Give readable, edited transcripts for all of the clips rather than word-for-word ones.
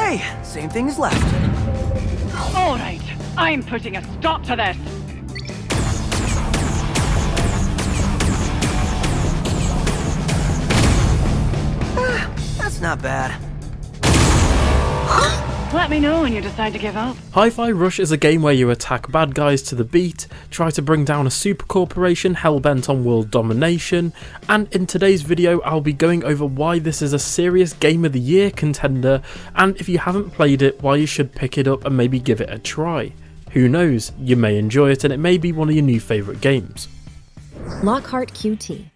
Okay, same thing as left. Alright, I'm putting a stop to this. That's not bad. Let me know when you decide to give up. Hifirush is a game where you attack bad guys to the beat, try to bring down a super corporation hellbent on world domination, and in today's video I'll be going over why this is a serious Game of the Year contender, and if you haven't played it, why you should pick it up and maybe give it a try. Who knows, you may enjoy it and it may be one of your new favourite games. Lockhart QT.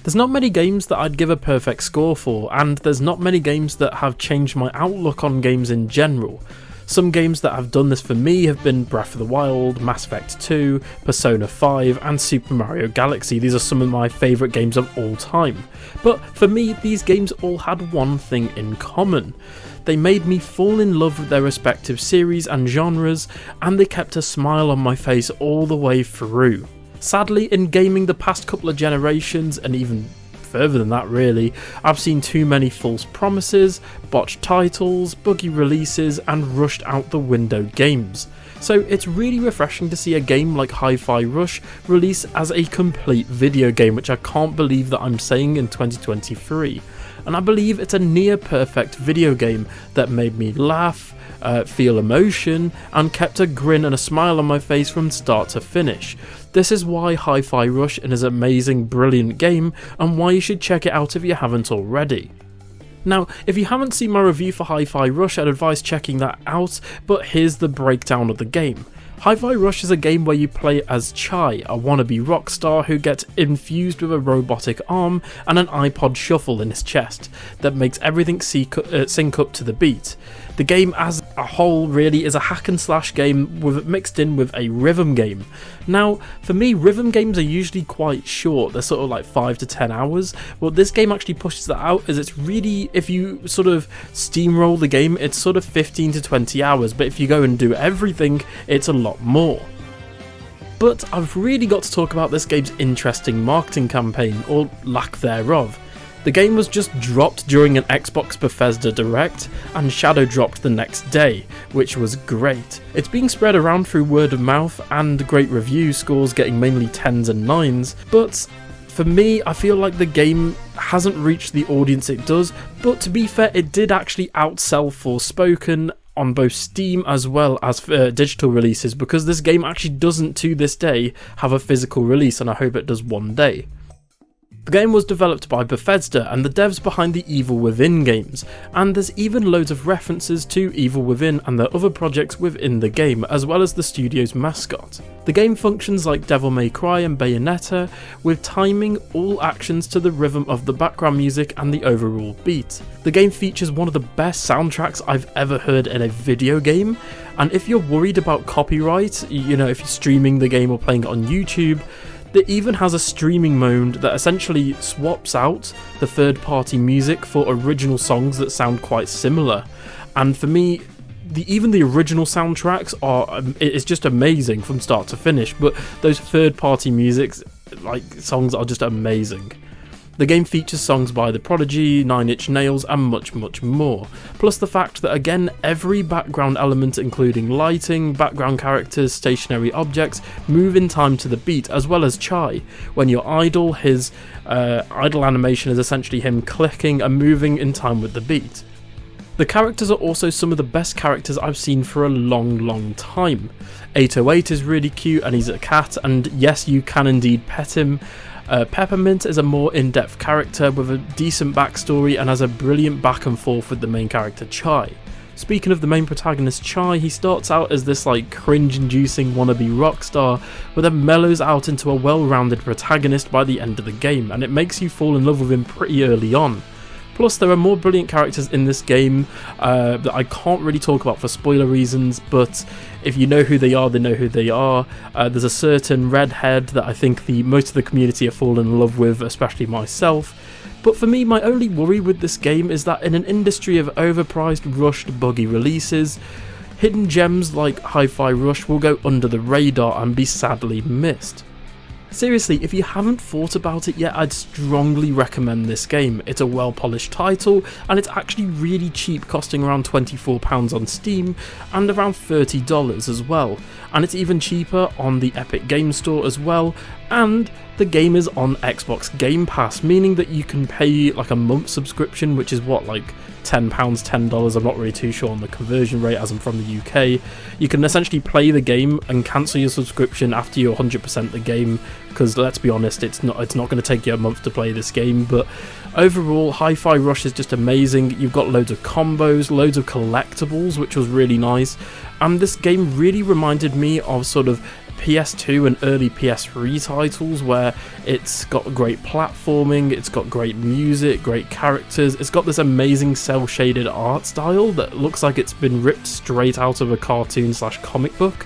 There's not many games that I'd give a perfect score for, and there's not many games that have changed my outlook on games in general. Some games that have done this for me have been Breath of the Wild, Mass Effect 2, Persona 5 and Super Mario Galaxy. These are some of my favourite games of all time. But for me, these games all had one thing in common. They made me fall in love with their respective series and genres, and they kept a smile on my face all the way through. Sadly, in gaming the past couple of generations, and even further than that really, I've seen too many false promises, botched titles, buggy releases and rushed out the window games. So it's really refreshing to see a game like Hifirush release as a complete video game, which I can't believe that I'm saying in 2023. And I believe it's a near perfect video game that made me laugh, feel emotion, and kept a grin and a smile on my face from start to finish. This is why Hifirush is an amazing, brilliant game, and why you should check it out if you haven't already. Now, if you haven't seen my review for Hifirush, I'd advise checking that out, but here's the breakdown of the game. Hifirush is a game where you play as Chai, a wannabe rock star who gets infused with a robotic arm and an iPod shuffle in his chest that makes everything sync up to the beat. The game as a whole really is a hack and slash game mixed in with a rhythm game. Now, for me, rhythm games are usually quite short, they're sort of like 5 to 10 hours. Well, this game actually pushes that out, as it's really, if you sort of steamroll the game, it's sort of 15 to 20 hours, but if you go and do everything, it's a lot more. But I've really got to talk about this game's interesting marketing campaign, or lack thereof. The game was just dropped during an Xbox Bethesda Direct and shadow dropped the next day, which was great. It's being spread around through word of mouth and great review scores getting mainly 10s and 9s, but for me I feel like the game hasn't reached the audience it does, but to be fair it did actually outsell Forspoken on both Steam as well as digital releases, because this game actually doesn't to this day have a physical release, and I hope it does one day. The game was developed by Bethesda and the devs behind the Evil Within games, and there's even loads of references to Evil Within and their other projects within the game, as well as the studio's mascot. The game functions like Devil May Cry and Bayonetta, with timing all actions to the rhythm of the background music and the overall beat. The game features one of the best soundtracks I've ever heard in a video game, and if you're worried about copyright, you know, if you're streaming the game or playing it on YouTube, it even has a streaming mode that essentially swaps out the third-party music for original songs that sound quite similar. And for me, even the original soundtracks it's just amazing from start to finish, but those third-party musics, like songs, are just amazing. The game features songs by The Prodigy, Nine Inch Nails and much more, plus the fact that again every background element including lighting, background characters, stationary objects move in time to the beat, as well as Chai. When you're idle, his idle animation is essentially him clicking and moving in time with the beat. The characters are also some of the best characters I've seen for a long time. 808 is really cute and he's a cat, and yes, you can indeed pet him. Peppermint is a more in-depth character with a decent backstory and has a brilliant back and forth with the main character Chai. Speaking of the main protagonist Chai, he starts out as this like cringe-inducing wannabe rock star, but then mellows out into a well-rounded protagonist by the end of the game, and it makes you fall in love with him pretty early on. Plus, there are more brilliant characters in this game that I can't really talk about for spoiler reasons, but if you know who they are, they know who they are. There's a certain redhead that I think most of the community have fallen in love with, especially myself. But for me, my only worry with this game is that in an industry of overpriced, rushed, buggy releases, hidden gems like Hifirush will go under the radar and be sadly missed. Seriously, if you haven't thought about it yet, I'd strongly recommend this game. It's a well-polished title, and it's actually really cheap, costing around £24 on Steam, and around $30 as well. And it's even cheaper on the Epic Game Store as well, and the game is on Xbox Game Pass, meaning that you can pay like a month subscription, which is what, like £10, $10, I'm not really too sure on the conversion rate as I'm from the UK. You can essentially play the game and cancel your subscription after you 100% the game, because let's be honest, it's not going to take you a month to play this game. But overall, Hifirush is just amazing. You've got loads of combos, loads of collectibles, which was really nice, and this game really reminded me of sort of PS2 and early PS3 titles, where it's got great platforming, it's got great music, great characters, it's got this amazing cel-shaded art style that looks like it's been ripped straight out of a cartoon / comic book.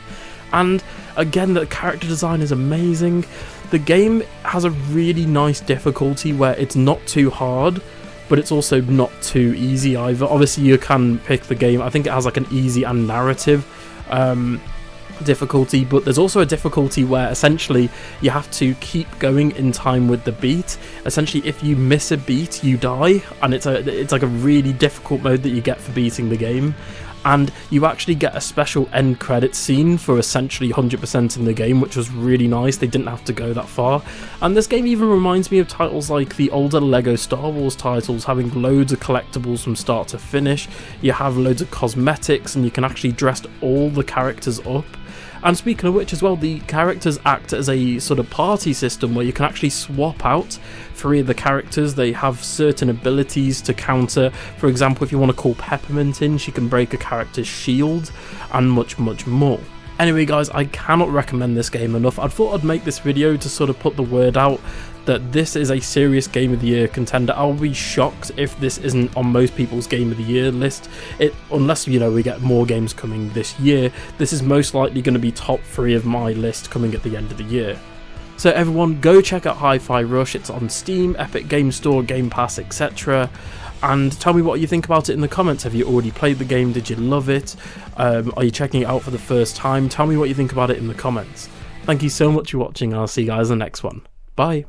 And again, the character design is amazing. The game has a really nice difficulty where it's not too hard, but it's also not too easy either. Obviously you can pick the game, I think it has like an easy and narrative difficulty, but there's also a difficulty where essentially you have to keep going in time with the beat. Essentially, if you miss a beat, you die, and it's like a really difficult mode that you get for beating the game. And you actually get a special end credit scene for essentially 100% in the game, which was really nice. They didn't have to go that far. And this game even reminds me of titles like the older LEGO Star Wars titles, having loads of collectibles from start to finish. You have loads of cosmetics, and you can actually dress all the characters up. And speaking of which as well, the characters act as a sort of party system where you can actually swap out 3 of the characters. They have certain abilities to counter. For example, if you want to call Peppermint in, she can break a character's shield, and much more. Anyway guys, I cannot recommend this game enough. I thought I'd make this video to sort of put the word out that this is a serious Game of the Year contender. I'll be shocked if this isn't on most people's Game of the Year list. Unless, you know, we get more games coming this year, this is most likely going to be top 3 of my list coming at the end of the year. So everyone, go check out Hifirush. It's on Steam, Epic Game Store, Game Pass, etc. And tell me what you think about it in the comments. Have you already played the game? Did you love it? Are you checking it out for the first time? Tell me what you think about it in the comments. Thank you so much for watching, and I'll see you guys in the next one. Bye.